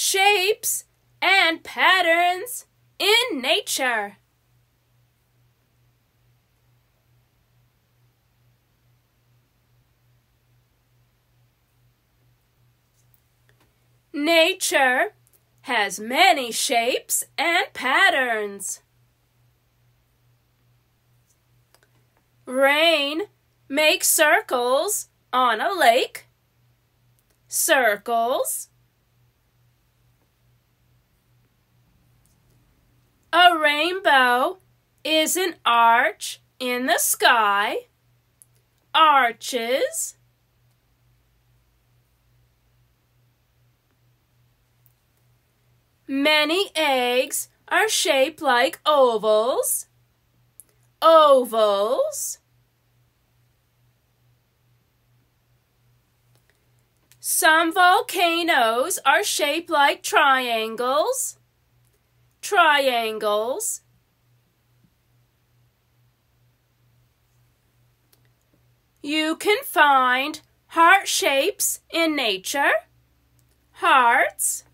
shapes, and patterns in nature. Nature has many shapes and patterns. Rain makes circles on a lake. Circles. A rainbow is an arch in the sky. Arches. Many eggs are shaped like ovals. Ovals. Some volcanoes are shaped like triangles. Triangles. You can find heart shapes in nature. Hearts.